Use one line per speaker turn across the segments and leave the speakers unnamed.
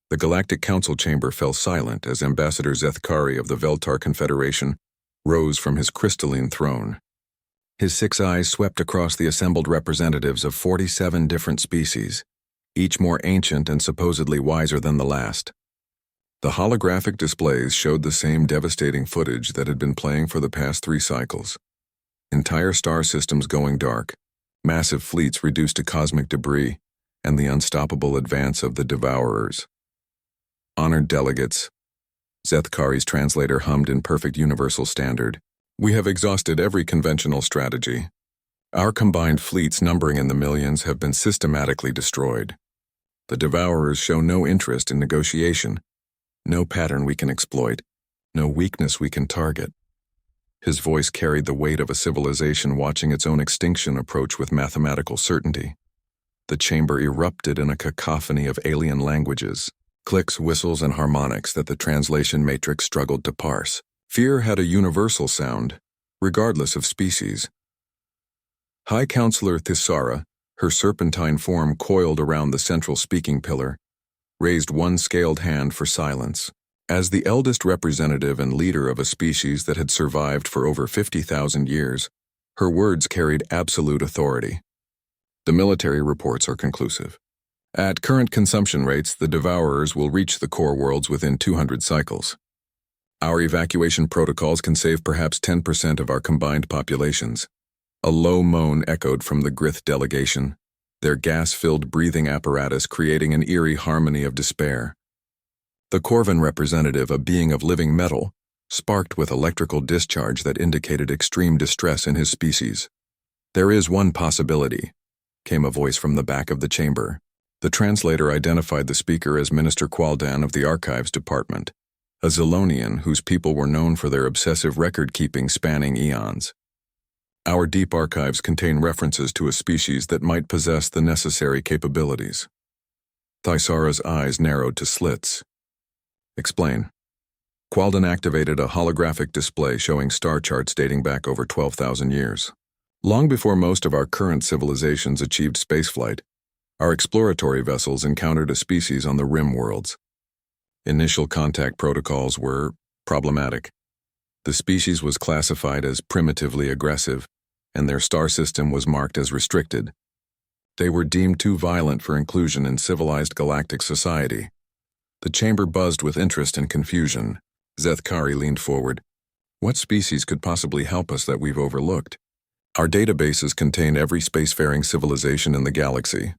The Galactic Council chamber fell silent as Ambassador Zethkari of the Veltar Confederation rose from his crystalline throne. His 6 eyes swept across the assembled representatives of 47 different species, each more ancient and supposedly wiser than the last. The holographic displays showed the same devastating footage that had been playing for the past 3 cycles. Entire star systems going dark, massive fleets reduced to cosmic debris, and the unstoppable advance of the Devourers. Honored delegates, Zethkari's translator hummed in perfect universal standard. We have exhausted every conventional strategy. Our combined fleets numbering in the millions have been systematically destroyed. The Devourers show no interest in negotiation, no pattern we can exploit, no weakness we can target. His voice carried the weight of a civilization watching its own extinction approach with mathematical certainty. The chamber erupted in a cacophony of alien languages, clicks, whistles, and harmonics that the translation matrix struggled to parse. Fear had a universal sound, regardless of species. High Counselor Thisara, her serpentine form coiled around the central speaking pillar, raised one scaled hand for silence. As the eldest representative and leader of a species that had survived for over 50,000 years, her words carried absolute authority. The military reports are conclusive. At current consumption rates, the Devourers will reach the core worlds within 200 cycles. Our evacuation protocols can save perhaps 10% of our combined populations. A low moan echoed from the Grith delegation, their gas-filled breathing apparatus creating an eerie harmony of despair. The Corvin representative, a being of living metal, sparked with electrical discharge that indicated extreme distress in his species. There is one possibility, came a voice from the back of the chamber. The translator identified the speaker as Minister Qualdan of the Archives Department, a Zilonian whose people were known for their obsessive record-keeping spanning eons. Our deep archives contain references to a species that might possess the necessary capabilities. Thisara's eyes narrowed to slits. Explain. Qualdan activated a holographic display showing star charts dating back over 12,000 years. Long before most of our current civilizations achieved spaceflight, our exploratory vessels encountered a species on the rim worlds. Initial contact protocols were problematic. The species was classified as primitively aggressive, and their star system was marked as restricted. They were deemed too violent for inclusion in civilized galactic society. The chamber buzzed with interest and confusion. Zethkari leaned forward. What species could possibly help us that we've overlooked? Our databases contain every spacefaring civilization in the galaxy.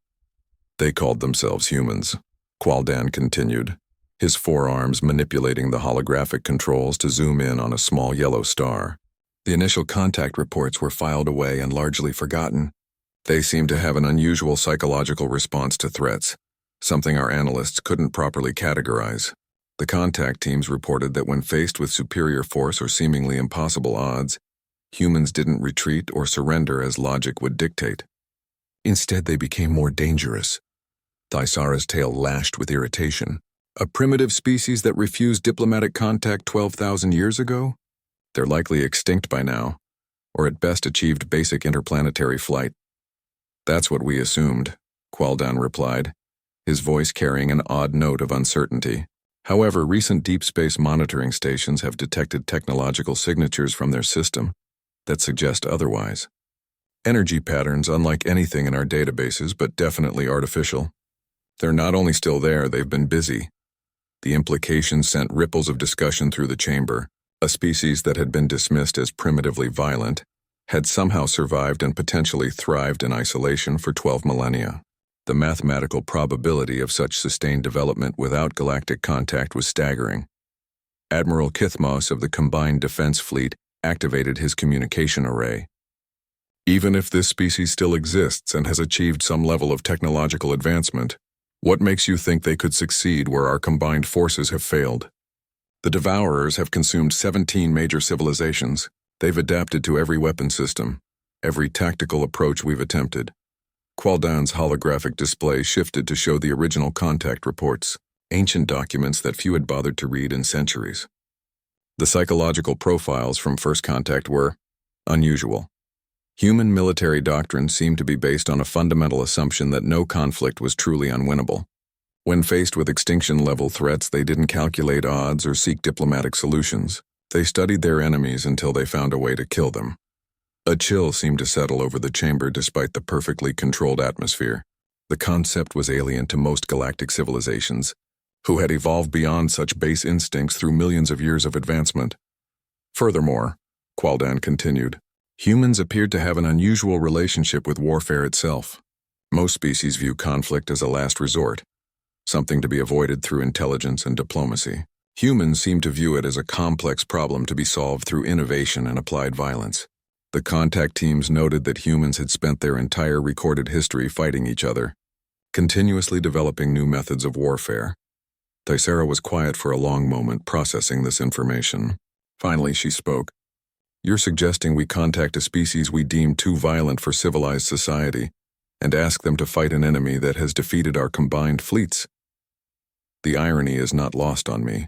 They called themselves humans, Qualdan continued, his forearms manipulating the holographic controls to zoom in on a small yellow star. The initial contact reports were filed away and largely forgotten. They seemed to have an unusual psychological response to threats, something our analysts couldn't properly categorize. The contact teams reported that when faced with superior force or seemingly impossible odds, humans didn't retreat or surrender as logic would dictate. Instead, they became more dangerous. Thisara's tail lashed with irritation. A primitive species that refused diplomatic contact 12,000 years ago? They're likely extinct by now, or at best achieved basic interplanetary flight. That's what we assumed, Qualdan replied, his voice carrying an odd note of uncertainty. However, recent deep space monitoring stations have detected technological signatures from their system that suggest otherwise. Energy patterns unlike anything in our databases, but definitely artificial. They're not only still there, they've been busy. The implications sent ripples of discussion through the chamber. A species that had been dismissed as primitively violent had somehow survived and potentially thrived in isolation for 12 millennia. The mathematical probability of such sustained development without galactic contact was staggering. Admiral Kithmos of the Combined Defense Fleet activated his communication array. Even if this species still exists and has achieved some level of technological advancement, what makes you think they could succeed where our combined forces have failed? The Devourers have consumed 17 major civilizations. They've adapted to every weapon system, every tactical approach we've attempted. Qualdan's holographic display shifted to show the original contact reports, ancient documents that few had bothered to read in centuries. The psychological profiles from first contact were unusual. Human military doctrine seemed to be based on a fundamental assumption that no conflict was truly unwinnable. When faced with extinction-level threats, they didn't calculate odds or seek diplomatic solutions. They studied their enemies until they found a way to kill them. A chill seemed to settle over the chamber despite the perfectly controlled atmosphere. The concept was alien to most galactic civilizations, who had evolved beyond such base instincts through millions of years of advancement. Furthermore, Qualdan continued, humans appeared to have an unusual relationship with warfare itself. Most species view conflict as a last resort, something to be avoided through intelligence and diplomacy. Humans seem to view it as a complex problem to be solved through innovation and applied violence. The contact teams noted that humans had spent their entire recorded history fighting each other, continuously developing new methods of warfare. Thyssera was quiet for a long moment, processing this information. Finally, she spoke. You're suggesting we contact a species we deem too violent for civilized society and ask them to fight an enemy that has defeated our combined fleets? The irony is not lost on me,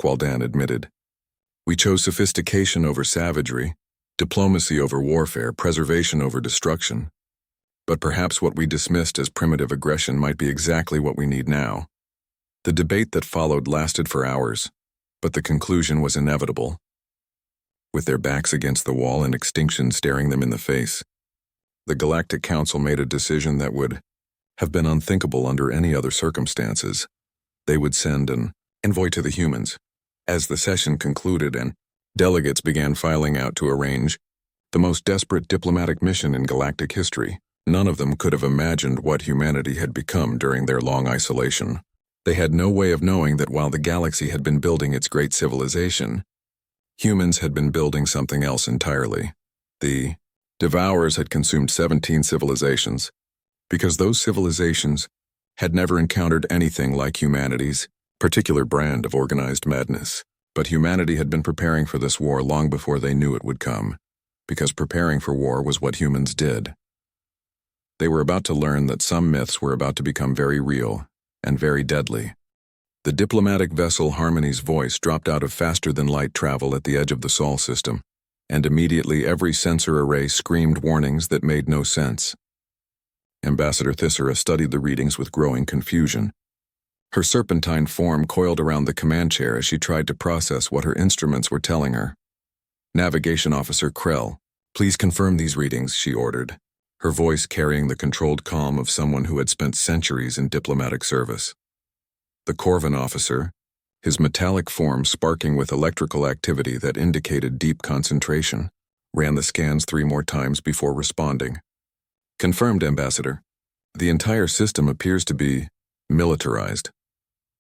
Qualdan admitted. We chose sophistication over savagery, diplomacy over warfare, preservation over destruction. But perhaps what we dismissed as primitive aggression might be exactly what we need now. The debate that followed lasted for hours, but the conclusion was inevitable. With their backs against the wall and extinction staring them in the face, the Galactic Council made a decision that would have been unthinkable under any other circumstances. They would send an envoy to the humans. As the session concluded and delegates began filing out to arrange the most desperate diplomatic mission in galactic history, none of them could have imagined what humanity had become during their long isolation. They had no way of knowing that while the galaxy had been building its great civilization, humans had been building something else entirely. The Devourers had consumed 17 civilizations, because those civilizations had never encountered anything like humanity's particular brand of organized madness. But humanity had been preparing for this war long before they knew it would come, because preparing for war was what humans did. They were about to learn that some myths were about to become very real and very deadly. The diplomatic vessel Harmony's voice dropped out of faster-than-light travel at the edge of the Sol system, and immediately every sensor array screamed warnings that made no sense. Ambassador Thyssera studied the readings with growing confusion. Her serpentine form coiled around the command chair as she tried to process what her instruments were telling her. Navigation Officer Krell, please confirm these readings, she ordered, her voice carrying the controlled calm of someone who had spent centuries in diplomatic service. The Corvin officer, his metallic form sparking with electrical activity that indicated deep concentration, ran the scans 3 more times before responding. Confirmed, Ambassador. The entire system appears to be militarized.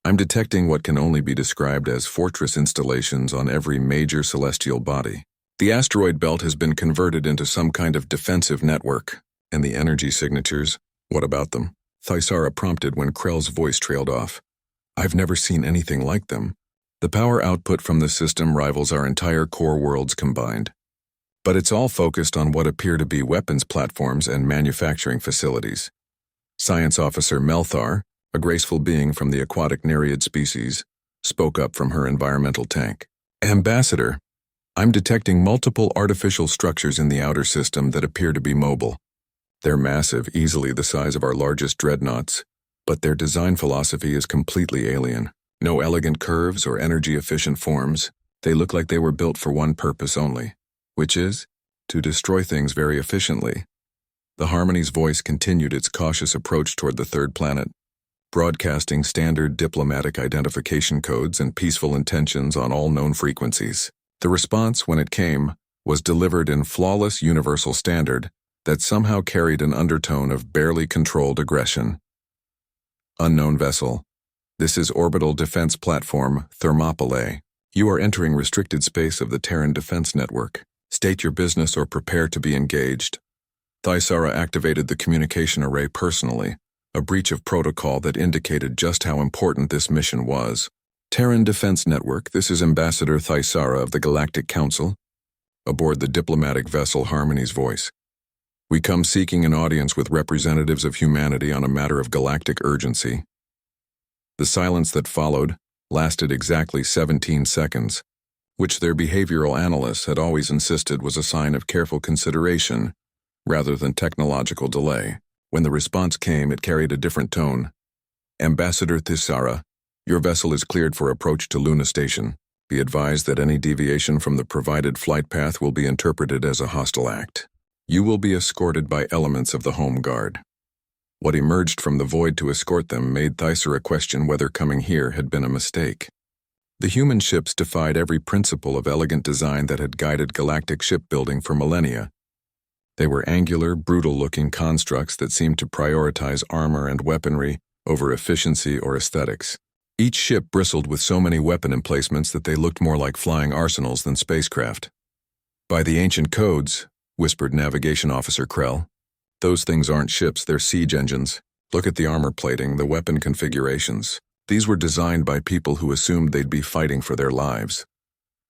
I'm detecting what can only be described as fortress installations on every major celestial body. The asteroid belt has been converted into some kind of defensive network, and the energy signatures, what about them? Thyssera prompted when Krell's voice trailed off. I've never seen anything like them. The power output from the system rivals our entire core worlds combined. But it's all focused on what appear to be weapons platforms and manufacturing facilities. Science Officer Melthar, a graceful being from the aquatic Nereid species, spoke up from her environmental tank. Ambassador, I'm detecting multiple artificial structures in the outer system that appear to be mobile. They're massive, easily the size of our largest dreadnoughts, but their design philosophy is completely alien. No elegant curves or energy-efficient forms. They look like they were built for one purpose only, which is to destroy things very efficiently. The Harmony's voice continued its cautious approach toward the third planet, broadcasting standard diplomatic identification codes and peaceful intentions on all known frequencies. The response, when it came, was delivered in flawless universal standard that somehow carried an undertone of barely controlled aggression. Unknown vessel. This is Orbital Defense Platform Thermopylae. You are entering restricted space of the Terran Defense Network. State your business or prepare to be engaged. Thyssera activated the communication array personally, a breach of protocol that indicated just how important this mission was. Terran Defense Network, this is Ambassador Thyssera of the Galactic Council. Aboard the diplomatic vessel Harmony's voice. We come seeking an audience with representatives of humanity on a matter of galactic urgency. The silence that followed lasted exactly 17 seconds, which their behavioral analysts had always insisted was a sign of careful consideration rather than technological delay. When the response came, it carried a different tone. Ambassador Thisara, your vessel is cleared for approach to Luna Station. Be advised that any deviation from the provided flight path will be interpreted as a hostile act. You will be escorted by elements of the Home Guard. What emerged from the void to escort them made Thisara question whether coming here had been a mistake. The human ships defied every principle of elegant design that had guided galactic shipbuilding for millennia. They were angular, brutal-looking constructs that seemed to prioritize armor and weaponry over efficiency or aesthetics. Each ship bristled with so many weapon emplacements that they looked more like flying arsenals than spacecraft. By the ancient codes, whispered Navigation Officer Krell, those things aren't ships, they're siege engines. Look at the armor plating, the weapon configurations. These were designed by people who assumed they'd be fighting for their lives.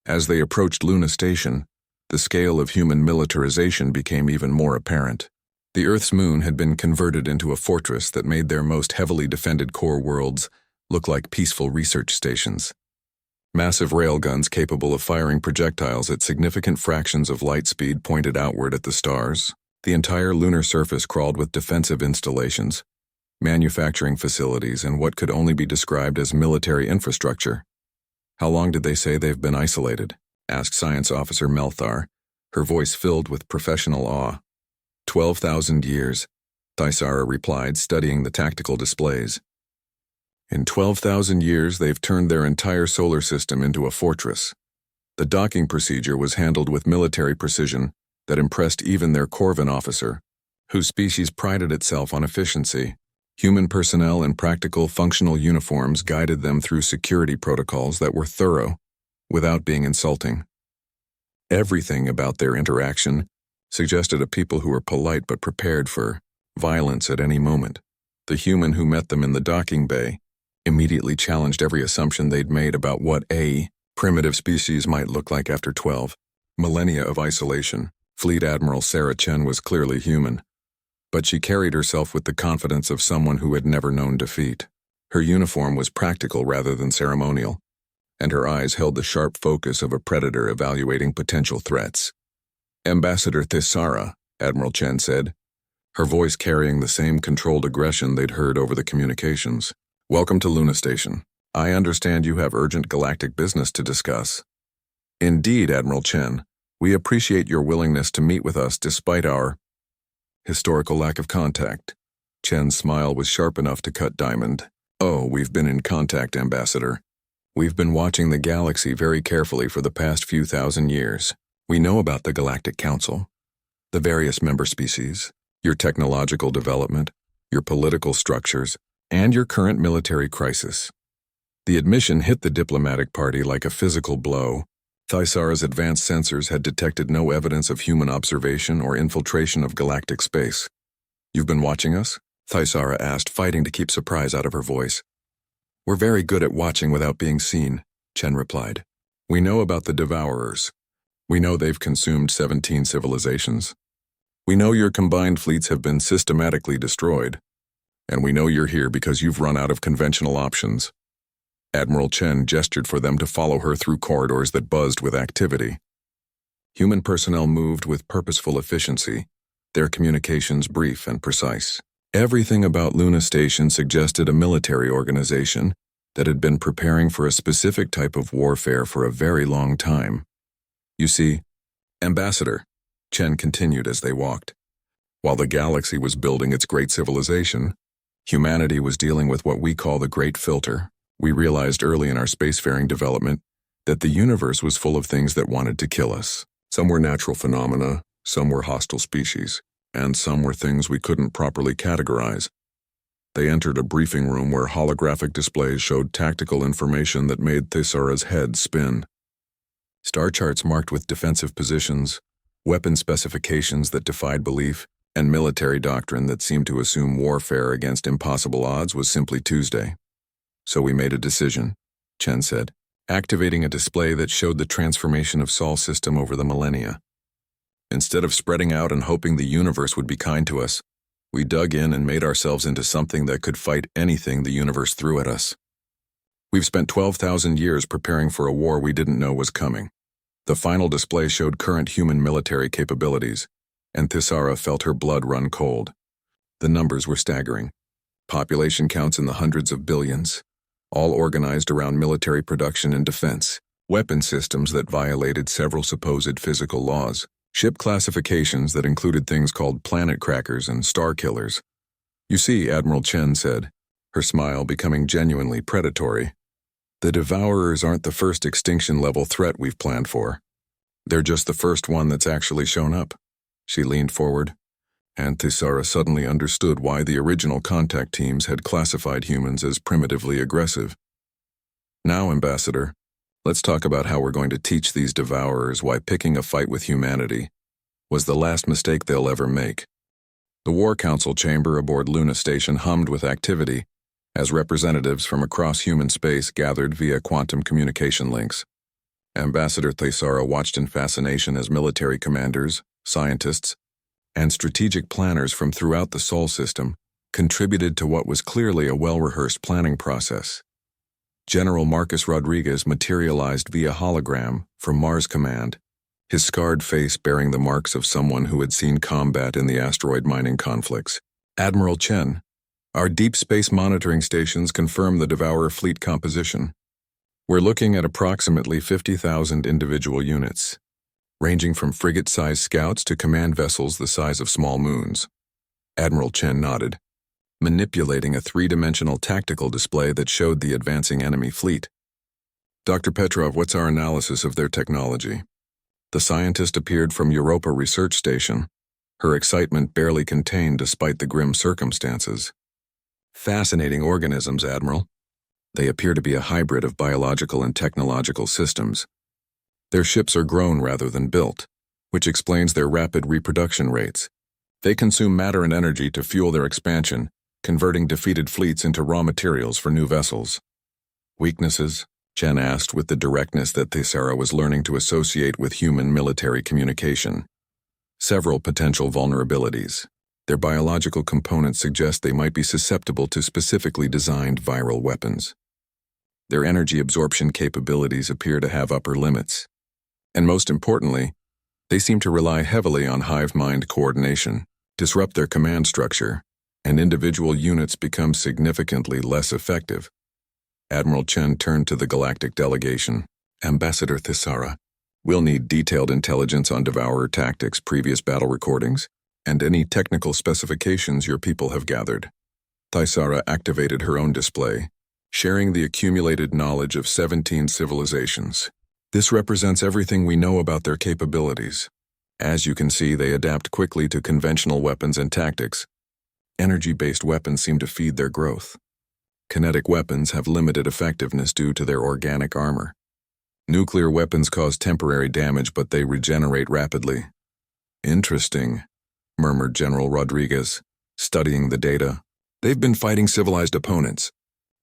As they approached Luna Station, the scale of human militarization became even more apparent. The Earth's moon had been converted into a fortress that made their most heavily defended core worlds look like peaceful research stations. Massive railguns capable of firing projectiles at significant fractions of light speed pointed outward at the stars. The entire lunar surface crawled with defensive installations, manufacturing facilities, and what could only be described as military infrastructure. How long did they say they've been isolated? Asked Science Officer Melthar, her voice filled with professional awe. 12,000 years, Thisara replied, studying the tactical displays. In 12,000 years, they've turned their entire solar system into a fortress. The docking procedure was handled with military precision that impressed even their Corvin officer, whose species prided itself on efficiency. Human personnel in practical, functional uniforms guided them through security protocols that were thorough, without being insulting. Everything about their interaction suggested a people who were polite but prepared for violence at any moment. The human who met them in the docking bay immediately challenged every assumption they'd made about what a primitive species might look like after 12 millennia of isolation. Fleet Admiral Sarah Chen was clearly human, but she carried herself with the confidence of someone who had never known defeat. Her uniform was practical rather than ceremonial, and her eyes held the sharp focus of a predator evaluating potential threats. Ambassador Thisara, Admiral Chen said, her voice carrying the same controlled aggression they'd heard over the communications. Welcome to Luna Station. I understand you have urgent galactic business to discuss. Indeed, Admiral Chen. We appreciate your willingness to meet with us despite our historical lack of contact. Chen's smile was sharp enough to cut Diamond. Oh, we've been in contact, Ambassador. We've been watching the galaxy very carefully for the past few thousand years. We know about the Galactic Council, the various member species, your technological development, your political structures, and your current military crisis. The admission hit the diplomatic party like a physical blow. Thisara's advanced sensors had detected no evidence of human observation or infiltration of galactic space. You've been watching us? Thisara asked, fighting to keep surprise out of her voice. We're very good at watching without being seen, Chen replied. We know about the Devourers. We know they've consumed 17 civilizations. We know your combined fleets have been systematically destroyed. And we know you're here because you've run out of conventional options. Admiral Chen gestured for them to follow her through corridors that buzzed with activity. Human personnel moved with purposeful efficiency, their communications brief and precise. Everything about Luna Station suggested a military organization that had been preparing for a specific type of warfare for a very long time. You see, Ambassador, Chen continued as they walked, while the galaxy was building its great civilization, humanity was dealing with what we call the Great Filter. We realized early in our spacefaring development that the universe was full of things that wanted to kill us. Some were natural phenomena, some were hostile species, and some were things we couldn't properly categorize. They entered a briefing room where holographic displays showed tactical information that made Thisara's head spin. Star charts marked with defensive positions, weapon specifications that defied belief, and military doctrine that seemed to assume warfare against impossible odds was simply Tuesday. So we made a decision, Chen said, activating a display that showed the transformation of Sol system over the millennia. Instead of spreading out and hoping the universe would be kind to us, we dug in and made ourselves into something that could fight anything the universe threw at us. We've spent 12,000 years preparing for a war we didn't know was coming. The final display showed current human military capabilities, and Thisara felt her blood run cold. The numbers were staggering. Population counts in the hundreds of billions, all organized around military production and defense. Weapon systems that violated several supposed physical laws. Ship classifications that included things called planet crackers and star killers. You see, Admiral Chen said, her smile becoming genuinely predatory. The Devourers aren't the first extinction-level threat we've planned for. They're just the first one that's actually shown up. She leaned forward, and Thisara suddenly understood why the original contact teams had classified humans as primitively aggressive. Now, Ambassador, let's talk about how we're going to teach these Devourers why picking a fight with humanity was the last mistake they'll ever make. The War Council chamber aboard Luna Station hummed with activity as representatives from across human space gathered via quantum communication links. Ambassador Thisara watched in fascination as military commanders, scientists, and strategic planners from throughout the Sol system contributed to what was clearly a well-rehearsed planning process. General Marcus Rodriguez materialized via hologram from Mars Command, his scarred face bearing the marks of someone who had seen combat in the asteroid mining conflicts. Admiral Chen, our deep space monitoring stations confirm the Devourer fleet composition. We're looking at approximately 50,000 individual units, ranging from frigate-sized scouts to command vessels the size of small moons. Admiral Chen nodded, manipulating a three-dimensional tactical display that showed the advancing enemy fleet. Dr. Petrov, what's our analysis of their technology? The scientist appeared from Europa Research Station, her excitement barely contained despite the grim circumstances. Fascinating organisms, Admiral. They appear to be a hybrid of biological and technological systems. Their ships are grown rather than built, which explains their rapid reproduction rates. They consume matter and energy to fuel their expansion, converting defeated fleets into raw materials for new vessels. Weaknesses? Chen asked with the directness that Thisara was learning to associate with human military communication. Several potential vulnerabilities. Their biological components suggest they might be susceptible to specifically designed viral weapons. Their energy absorption capabilities appear to have upper limits. And most importantly, they seem to rely heavily on hive-mind coordination, disrupt their command structure, and individual units become significantly less effective. Admiral Chen turned to the galactic delegation. Ambassador Thisara, we'll need detailed intelligence on Devourer tactics, previous battle recordings, and any technical specifications your people have gathered. Thisara activated her own display, sharing the accumulated knowledge of 17 civilizations. This represents everything we know about their capabilities. As you can see, they adapt quickly to conventional weapons and tactics. Energy-based weapons seem to feed their growth. Kinetic weapons have limited effectiveness due to their organic armor. Nuclear weapons cause temporary damage, but they regenerate rapidly. Interesting, murmured General Rodriguez, studying the data. They've been fighting civilized opponents.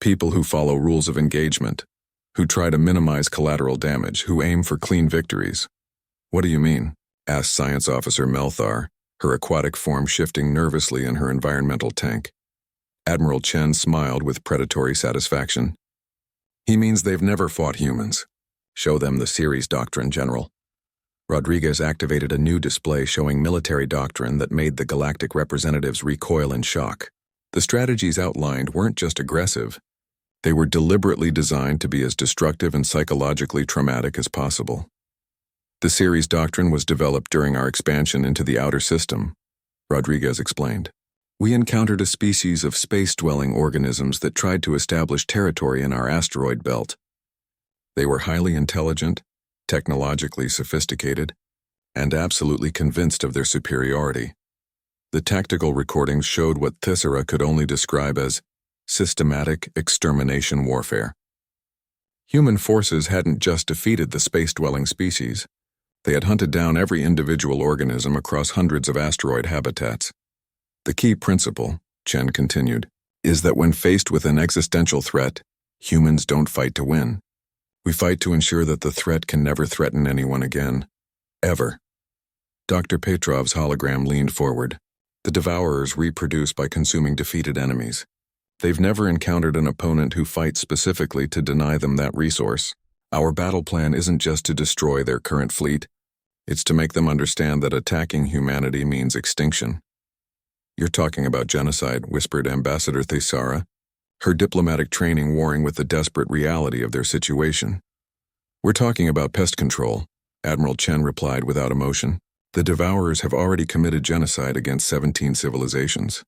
People who follow rules of engagement, who try to minimize collateral damage, who aim for clean victories. What do you mean? Asked Science Officer Melthar, her aquatic form shifting nervously in her environmental tank. Admiral Chen smiled with predatory satisfaction. He means they've never fought humans. Show them the series doctrine, General. Rodriguez activated a new display showing military doctrine that made the galactic representatives recoil in shock. The strategies outlined weren't just aggressive. They were deliberately designed to be as destructive and psychologically traumatic as possible. The series doctrine was developed during our expansion into the outer system, Rodriguez explained. We encountered a species of space-dwelling organisms that tried to establish territory in our asteroid belt. They were highly intelligent, technologically sophisticated, and absolutely convinced of their superiority. The tactical recordings showed what Thisara could only describe as systematic extermination warfare. Human forces hadn't just defeated the space-dwelling species. They had hunted down every individual organism across hundreds of asteroid habitats. The key principle, Chen continued, is that when faced with an existential threat, humans don't fight to win. We fight to ensure that the threat can never threaten anyone again. Ever. Dr. Petrov's hologram leaned forward. The Devourers reproduce by consuming defeated enemies. They've never encountered an opponent who fights specifically to deny them that resource. Our battle plan isn't just to destroy their current fleet. It's to make them understand that attacking humanity means extinction. You're talking about genocide, whispered Ambassador Thesara, her diplomatic training warring with the desperate reality of their situation. We're talking about pest control, Admiral Chen replied without emotion. The Devourers have already committed genocide against 17 civilizations.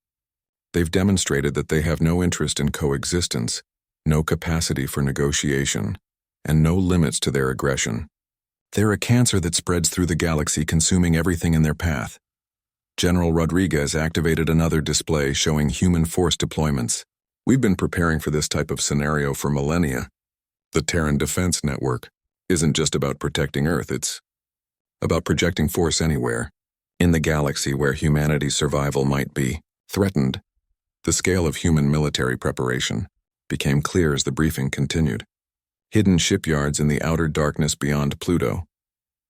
They've demonstrated that they have no interest in coexistence, no capacity for negotiation, and no limits to their aggression. They're a cancer that spreads through the galaxy, consuming everything in their path. General Rodriguez activated another display showing human force deployments. We've been preparing for this type of scenario for millennia. The Terran Defense Network isn't just about protecting Earth, it's about projecting force anywhere, in the galaxy where humanity's survival might be threatened. The scale of human military preparation became clear as the briefing continued. Hidden shipyards in the outer darkness beyond Pluto,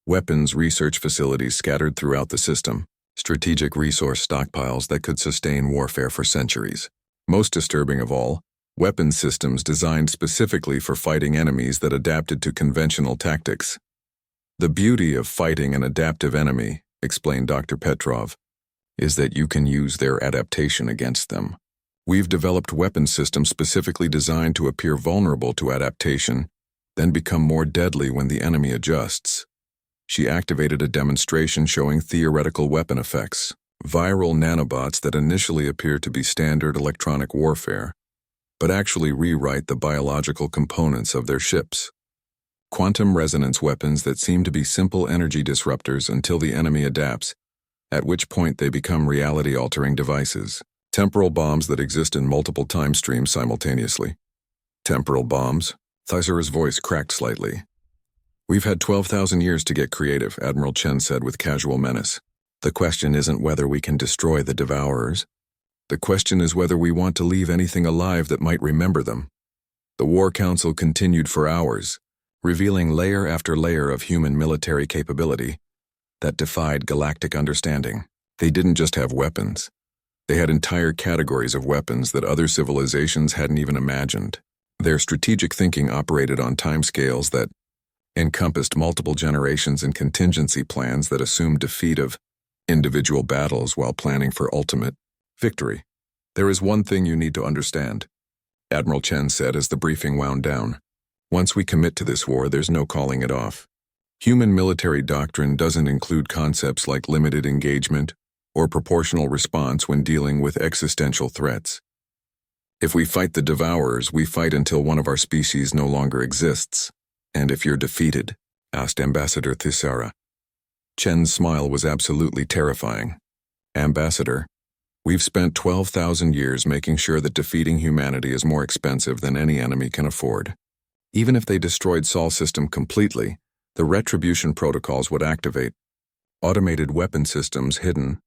weapons research facilities scattered throughout the system, strategic resource stockpiles that could sustain warfare for centuries. Most disturbing of all, weapons systems designed specifically for fighting enemies that adapted to conventional tactics. The beauty of fighting an adaptive enemy, explained Dr. Petrov, is that you can use their adaptation against them. We've developed weapon systems specifically designed to appear vulnerable to adaptation, then become more deadly when the enemy adjusts. She activated a demonstration showing theoretical weapon effects, viral nanobots that initially appear to be standard electronic warfare, but actually rewrite the biological components of their ships. Quantum resonance weapons that seem to be simple energy disruptors until the enemy adapts, at which point they become reality-altering devices. Temporal bombs that exist in multiple time streams simultaneously. Temporal bombs? Thesara's voice cracked slightly. We've had 12,000 years to get creative, Admiral Chen said with casual menace. The question isn't whether we can destroy the Devourers. The question is whether we want to leave anything alive that might remember them. The War Council continued for hours, revealing layer after layer of human military capability that defied galactic understanding. They didn't just have weapons. They had entire categories of weapons that other civilizations hadn't even imagined. Their strategic thinking operated on timescales that encompassed multiple generations and contingency plans that assumed defeat of individual battles while planning for ultimate victory. There is one thing you need to understand, Admiral Chen said as the briefing wound down. Once we commit to this war, there's no calling it off. Human military doctrine doesn't include concepts like limited engagement or proportional response when dealing with existential threats. If we fight the Devourers, we fight until one of our species no longer exists. And if you're defeated, asked Ambassador Thesara. Chen's smile was absolutely terrifying. Ambassador, we've spent 12,000 years making sure that defeating humanity is more expensive than any enemy can afford. Even if they destroyed Sol system completely, the retribution protocols would activate. Automated weapon systems hidden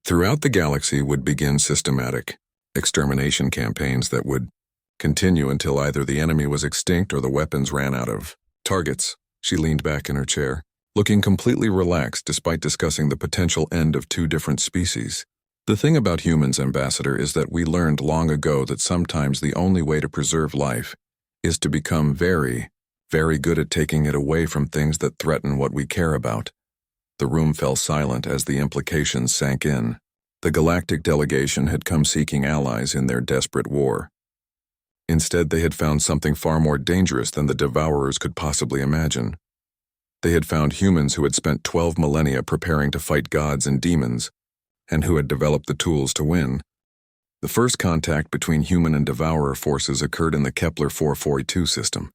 throughout the galaxy would begin systematic extermination campaigns that would continue until either the enemy was extinct or the weapons ran out of targets. She leaned back in her chair, looking completely relaxed despite discussing the potential end of two different species. The thing about humans, Ambassador, is that we learned long ago that sometimes the only way to preserve life is to become very, very good at taking it away from things that threaten what we care about. The room fell silent as the implications sank in. The galactic delegation had come seeking allies in their desperate war. Instead, they had found something far more dangerous than the Devourers could possibly imagine. They had found humans who had spent 12 millennia preparing to fight gods and demons, and who had developed the tools to win. The first contact between human and Devourer forces occurred in the Kepler 442 system,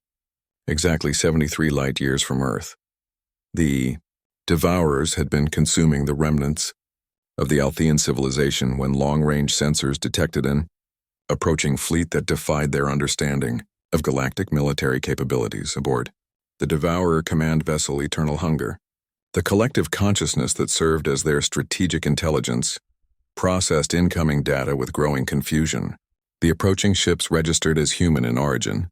exactly 73 light-years from Earth. The Devourers had been consuming the remnants of the Althean civilization when long-range sensors detected an approaching fleet that defied their understanding of galactic military capabilities aboard the Devourer command vessel Eternal Hunger. The collective consciousness that served as their strategic intelligence processed incoming data with growing confusion. The approaching ships registered as human in origin,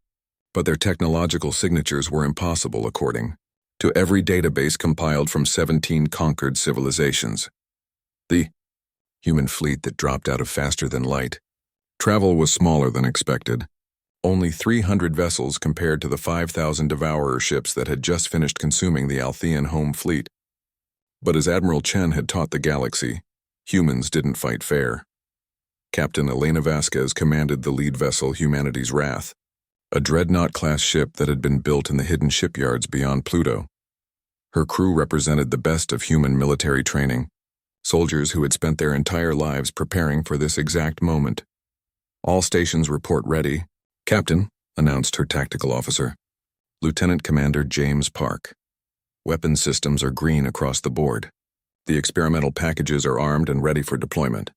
but their technological signatures were impossible according to every database compiled from 17 conquered civilizations. The human fleet that dropped out of faster than light travel was smaller than expected. Only 300 vessels compared to the 5,000 Devourer ships that had just finished consuming the Althean home fleet. But as Admiral Chen had taught the galaxy, humans didn't fight fair. Captain Elena Vasquez commanded the lead vessel Humanity's Wrath, a dreadnought-class ship that had been built in the hidden shipyards beyond Pluto. Her crew represented the best of human military training, soldiers who had spent their entire lives preparing for this exact moment. "All stations report ready, Captain," announced her tactical officer, Lieutenant Commander James Park. "Weapon systems are green across the board. The experimental packages are armed and ready for deployment."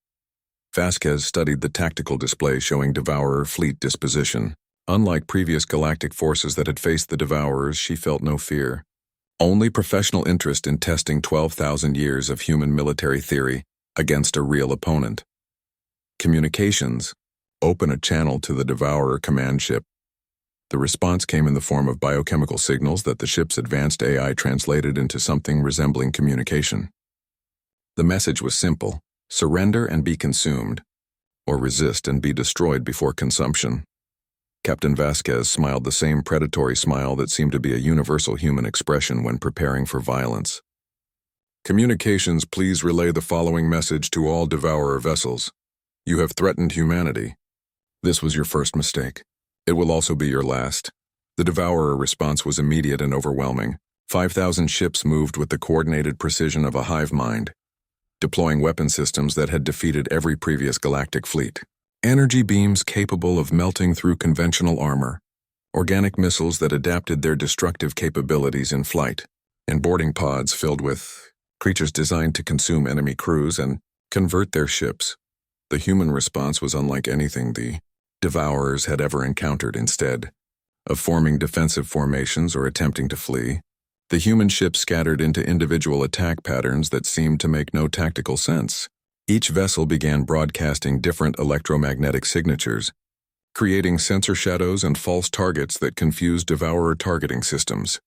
Vasquez studied the tactical display showing Devourer fleet disposition. Unlike previous galactic forces that had faced the Devourers, she felt no fear. Only professional interest in testing 12,000 years of human military theory against a real opponent. "Communications. Open a channel to the Devourer command ship." The response came in the form of biochemical signals that the ship's advanced AI translated into something resembling communication. The message was simple: surrender and be consumed, or resist and be destroyed before consumption. Captain Vasquez smiled the same predatory smile that seemed to be a universal human expression when preparing for violence. "Communications, please relay the following message to all Devourer vessels. You have threatened humanity. This was your first mistake. It will also be your last." The Devourer response was immediate and overwhelming. 5,000 ships moved with the coordinated precision of a hive mind, deploying weapon systems that had defeated every previous galactic fleet. Energy beams capable of melting through conventional armor, organic missiles that adapted their destructive capabilities in flight, and boarding pods filled with creatures designed to consume enemy crews and convert their ships. The human response was unlike anything the Devourers had ever encountered. Instead of forming defensive formations or attempting to flee, the human ships scattered into individual attack patterns that seemed to make no tactical sense. Each vessel began broadcasting different electromagnetic signatures, creating sensor shadows and false targets that confused Devourer targeting systems.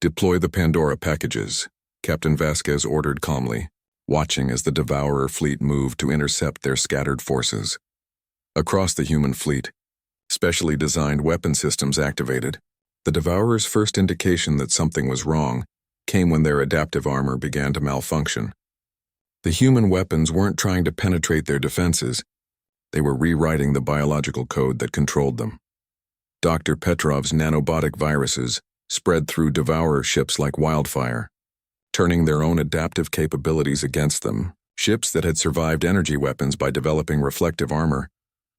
"Deploy the Pandora packages," Captain Vasquez ordered calmly, watching as the Devourer fleet moved to intercept their scattered forces. Across the human fleet, specially designed weapon systems activated. The Devourer's first indication that something was wrong came when their adaptive armor began to malfunction. The human weapons weren't trying to penetrate their defenses, they were rewriting the biological code that controlled them. Dr. Petrov's nanobotic viruses spread through Devourer ships like wildfire, turning their own adaptive capabilities against them. Ships that had survived energy weapons by developing reflective armor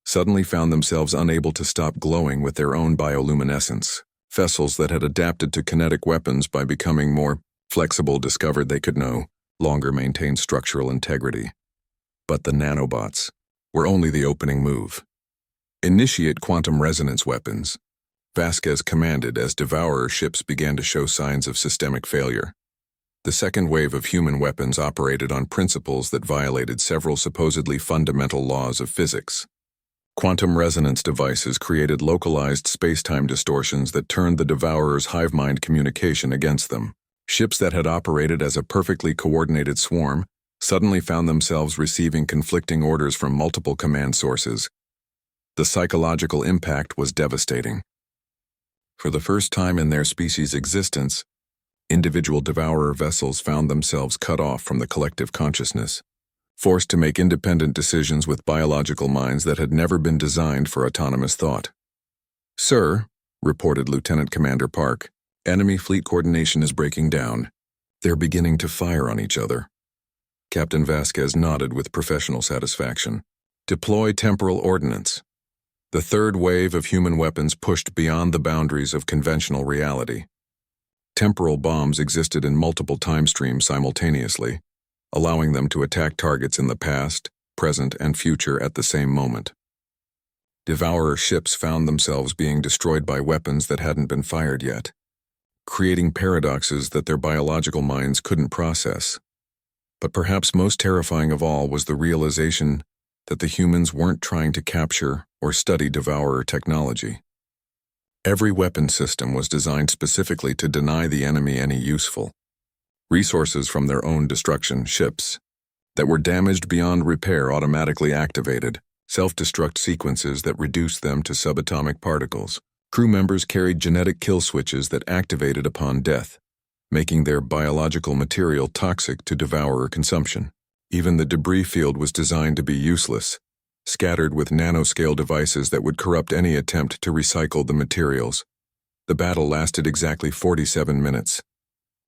suddenly found themselves unable to stop glowing with their own bioluminescence. Vessels that had adapted to kinetic weapons by becoming more flexible discovered they could no longer maintain structural integrity. But the nanobots were only the opening move. "Initiate quantum resonance weapons," Vasquez commanded as Devourer ships began to show signs of systemic failure. The second wave of human weapons operated on principles that violated several supposedly fundamental laws of physics. Quantum resonance devices created localized space-time distortions that turned the Devourer's hive mind communication against them. Ships that had operated as a perfectly coordinated swarm suddenly found themselves receiving conflicting orders from multiple command sources. The psychological impact was devastating. For the first time in their species' existence, individual Devourer vessels found themselves cut off from the collective consciousness, forced to make independent decisions with biological minds that had never been designed for autonomous thought. "Sir," reported Lieutenant Commander Park, "enemy fleet coordination is breaking down. They're beginning to fire on each other." Captain Vasquez nodded with professional satisfaction. "Deploy temporal ordnance." The third wave of human weapons pushed beyond the boundaries of conventional reality. Temporal bombs existed in multiple time streams simultaneously, allowing them to attack targets in the past, present, and future at the same moment. Devourer ships found themselves being destroyed by weapons that hadn't been fired yet, creating paradoxes that their biological minds couldn't process. But perhaps most terrifying of all was the realization that the humans weren't trying to capture or study Devourer technology. Every weapon system was designed specifically to deny the enemy any useful resources from their own destruction. Ships that were damaged beyond repair automatically activated self-destruct sequences that reduced them to subatomic particles. Crew members carried genetic kill switches that activated upon death, making their biological material toxic to Devourer consumption. Even the debris field was designed to be useless, scattered with nanoscale devices that would corrupt any attempt to recycle the materials. The battle lasted exactly 47 minutes.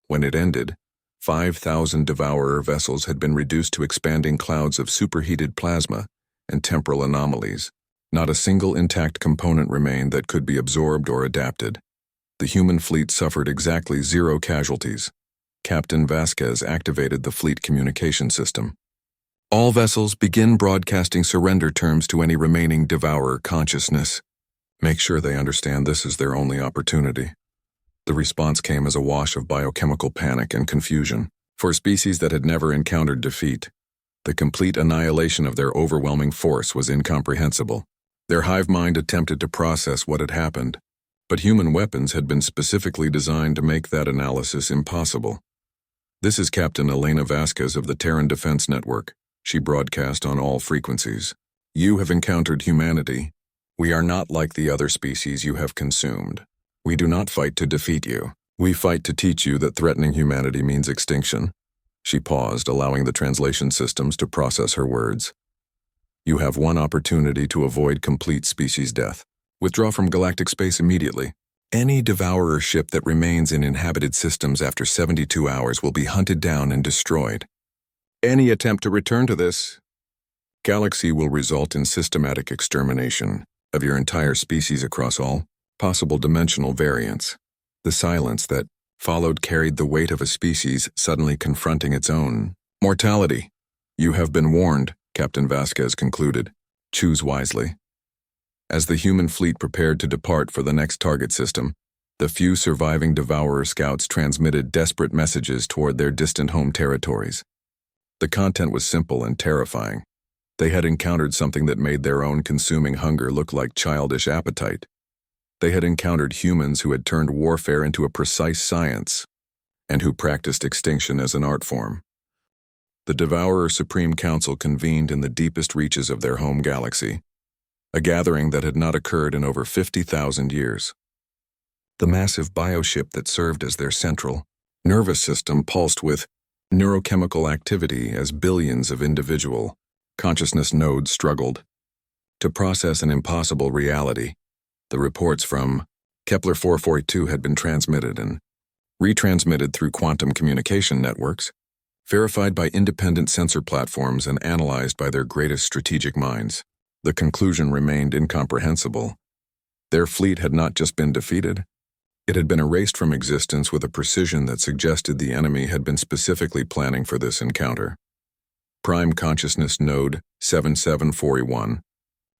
When it ended, 5,000 Devourer vessels had been reduced to expanding clouds of superheated plasma and temporal anomalies. Not a single intact component remained that could be absorbed or adapted. The human fleet suffered exactly 0 casualties. Captain Vasquez activated the fleet communication system. All vessels begin broadcasting surrender terms to any remaining Devourer consciousness. Make sure they understand this is their only opportunity. The response came as a wash of biochemical panic and confusion. For species that had never encountered defeat, the complete annihilation of their overwhelming force was incomprehensible. Their hive mind attempted to process what had happened, but human weapons had been specifically designed to make that analysis impossible. "This is Captain Elena Vasquez of the Terran Defense Network," she broadcast on all frequencies. "You have encountered humanity. We are not like the other species you have consumed. We do not fight to defeat you. We fight to teach you that threatening humanity means extinction." She paused, allowing the translation systems to process her words. "You have one opportunity to avoid complete species death. Withdraw from galactic space immediately. Any Devourer ship that remains in inhabited systems after 72 hours will be hunted down and destroyed. Any attempt to return to this galaxy will result in systematic extermination of your entire species across all possible dimensional variants." The silence that followed carried the weight of a species suddenly confronting its own mortality. "You have been warned," Captain Vasquez concluded. "Choose wisely." As the human fleet prepared to depart for the next target system, the few surviving Devourer scouts transmitted desperate messages toward their distant home territories. The content was simple and terrifying. They had encountered something that made their own consuming hunger look like childish appetite. They had encountered humans who had turned warfare into a precise science, and who practiced extinction as an art form. The Devourer Supreme Council convened in the deepest reaches of their home galaxy, a gathering that had not occurred in over 50,000 years. The massive bioship that served as their central nervous system pulsed with neurochemical activity as billions of individual consciousness nodes struggled to process an impossible reality. The reports from Kepler 442 had been transmitted and retransmitted through quantum communication networks, verified by independent sensor platforms and analyzed by their greatest strategic minds. The conclusion remained incomprehensible. Their fleet had not just been defeated, it had been erased from existence with a precision that suggested the enemy had been specifically planning for this encounter. Prime Consciousness Node 7741,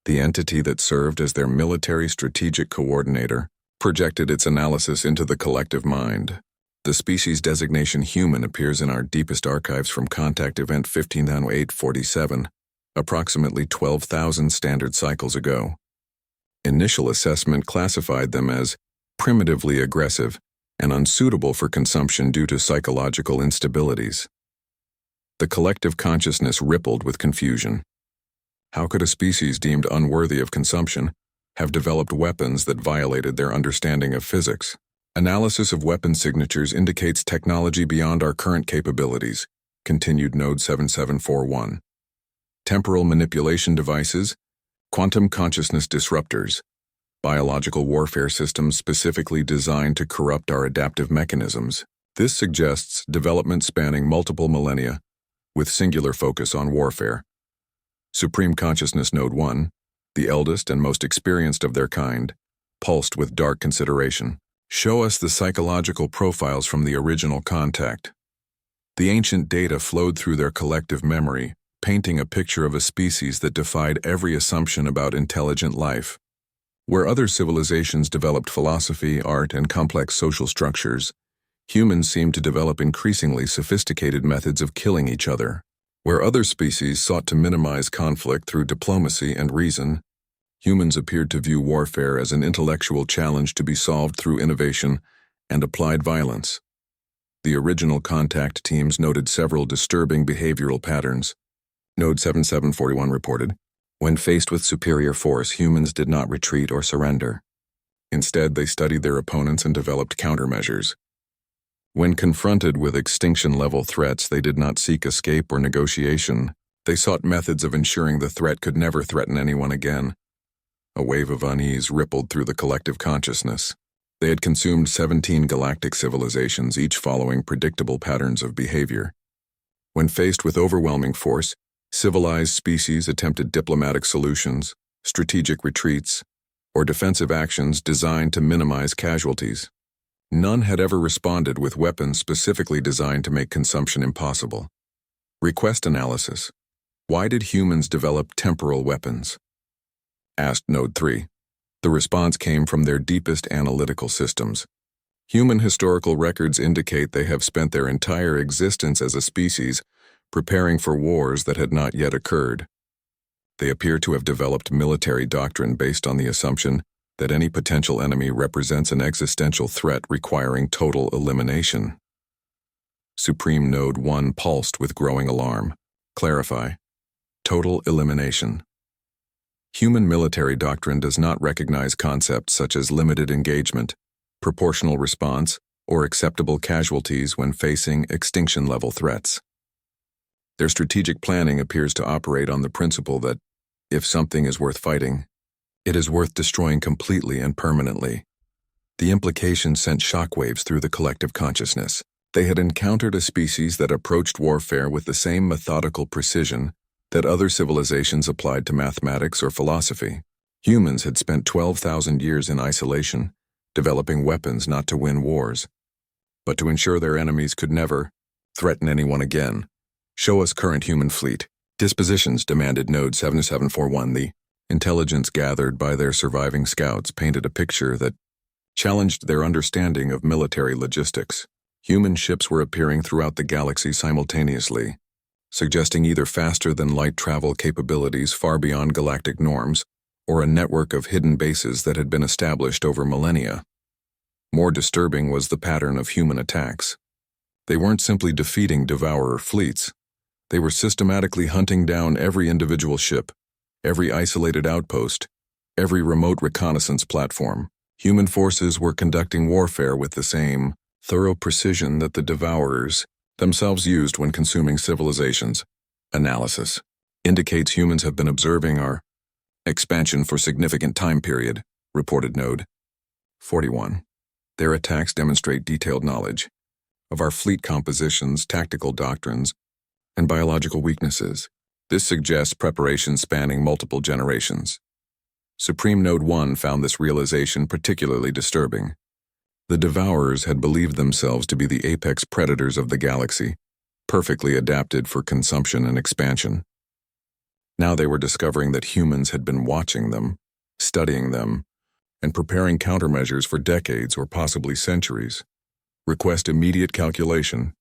the entity that served as their military strategic coordinator, projected its analysis into the collective mind. The species designation human appears in our deepest archives from Contact Event 150847, approximately 12,000 standard cycles ago. Initial assessment classified them as primitively aggressive and unsuitable for consumption due to psychological instabilities. The collective consciousness rippled with confusion. How could a species deemed unworthy of consumption have developed weapons that violated their understanding of physics? Analysis of weapon signatures indicates technology beyond our current capabilities, continued Node 7741. Temporal manipulation devices, quantum consciousness disruptors, biological warfare systems specifically designed to corrupt our adaptive mechanisms. This suggests development spanning multiple millennia, with singular focus on warfare. Supreme Consciousness Node 1, the eldest and most experienced of their kind, pulsed with dark consideration. Show us the psychological profiles from the original contact. The ancient data flowed through their collective memory, painting a picture of a species that defied every assumption about intelligent life. Where other civilizations developed philosophy, art, and complex social structures, humans seemed to develop increasingly sophisticated methods of killing each other. Where other species sought to minimize conflict through diplomacy and reason, humans appeared to view warfare as an intellectual challenge to be solved through innovation and applied violence. The original contact teams noted several disturbing behavioral patterns. Node 7741 reported, when faced with superior force, humans did not retreat or surrender. Instead, they studied their opponents and developed countermeasures. When confronted with extinction-level threats, they did not seek escape or negotiation. They sought methods of ensuring the threat could never threaten anyone again. A wave of unease rippled through the collective consciousness. They had consumed 17 galactic civilizations, each following predictable patterns of behavior. When faced with overwhelming force, civilized species attempted diplomatic solutions, strategic retreats, or defensive actions designed to minimize casualties. None had ever responded with weapons specifically designed to make consumption impossible. Request analysis. Why did humans develop temporal weapons? Asked Node 3. The response came from their deepest analytical systems. Human historical records indicate they have spent their entire existence as a species preparing for wars that had not yet occurred. They appear to have developed military doctrine based on the assumption that any potential enemy represents an existential threat requiring total elimination. Supreme Node 1 pulsed with growing alarm. Clarify. Total elimination. Human military doctrine does not recognize concepts such as limited engagement, proportional response, or acceptable casualties when facing extinction-level threats. Their strategic planning appears to operate on the principle that, if something is worth fighting, it is worth destroying completely and permanently. The implication sent shockwaves through the collective consciousness. They had encountered a species that approached warfare with the same methodical precision that other civilizations applied to mathematics or philosophy. Humans had spent 12,000 years in isolation, developing weapons not to win wars, but to ensure their enemies could never threaten anyone again. Show us current human fleet. Dispositions, demanded Node 7741. The intelligence gathered by their surviving scouts painted a picture that challenged their understanding of military logistics. Human ships were appearing throughout the galaxy simultaneously, suggesting either faster-than-light travel capabilities far beyond galactic norms, or a network of hidden bases that had been established over millennia. More disturbing was the pattern of human attacks. They weren't simply defeating devourer fleets. They were systematically hunting down every individual ship, every isolated outpost, every remote reconnaissance platform. Human forces were conducting warfare with the same thorough precision that the devourers themselves used when consuming civilizations. Analysis indicates humans have been observing our expansion for significant time period, reported Node 41. Their attacks demonstrate detailed knowledge of our fleet compositions, tactical doctrines, and biological weaknesses. This suggests preparation spanning multiple generations. Supreme Node 1 found this realization particularly disturbing. The Devourers had believed themselves to be the apex predators of the galaxy, perfectly adapted for consumption and expansion. Now they were discovering that humans had been watching them, studying them, and preparing countermeasures for decades or possibly centuries. Request immediate calculation.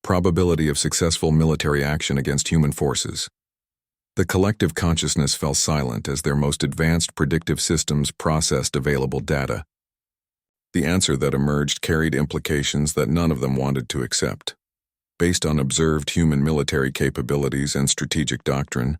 Probability of successful military action against human forces. The collective consciousness fell silent as their most advanced predictive systems processed available data. The answer that emerged carried implications that none of them wanted to accept. Based on observed human military capabilities and strategic doctrine,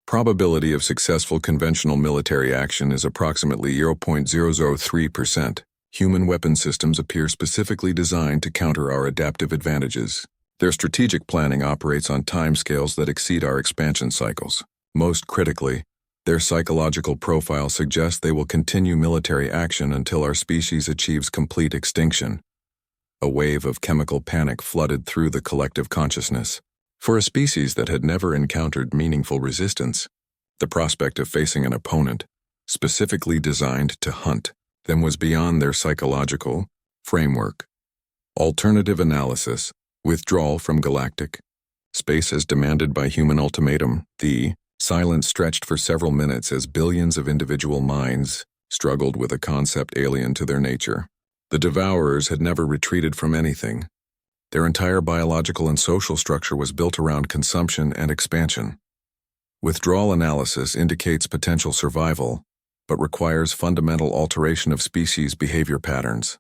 probability of successful conventional military action is approximately 0.003%. Human weapon systems appear specifically designed to counter our adaptive advantages. Their strategic planning operates on timescales that exceed our expansion cycles. Most critically, their psychological profile suggests they will continue military action until our species achieves complete extinction. A wave of chemical panic flooded through the collective consciousness. For a species that had never encountered meaningful resistance, the prospect of facing an opponent, specifically designed to hunt them, was beyond their psychological framework. Alternative analysis. Withdrawal from galactic space as demanded by human ultimatum. The silence stretched for several minutes as billions of individual minds struggled with a concept alien to their nature. The Devourers had never retreated from anything. Their entire biological and social structure was built around consumption and expansion. Withdrawal analysis indicates potential survival, but requires fundamental alteration of species behavior patterns.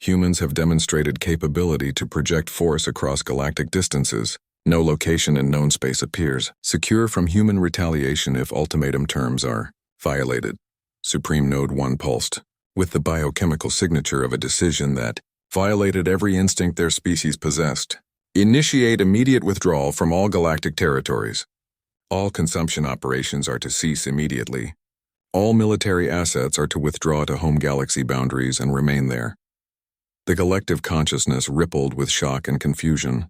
Humans have demonstrated capability to project force across galactic distances. No location in known space appears secure from human retaliation if ultimatum terms are violated. Supreme Node 1 pulsed, with the biochemical signature of a decision that violated every instinct their species possessed. Initiate immediate withdrawal from all galactic territories. All consumption operations are to cease immediately. All military assets are to withdraw to home galaxy boundaries and remain there. The collective consciousness rippled with shock and confusion.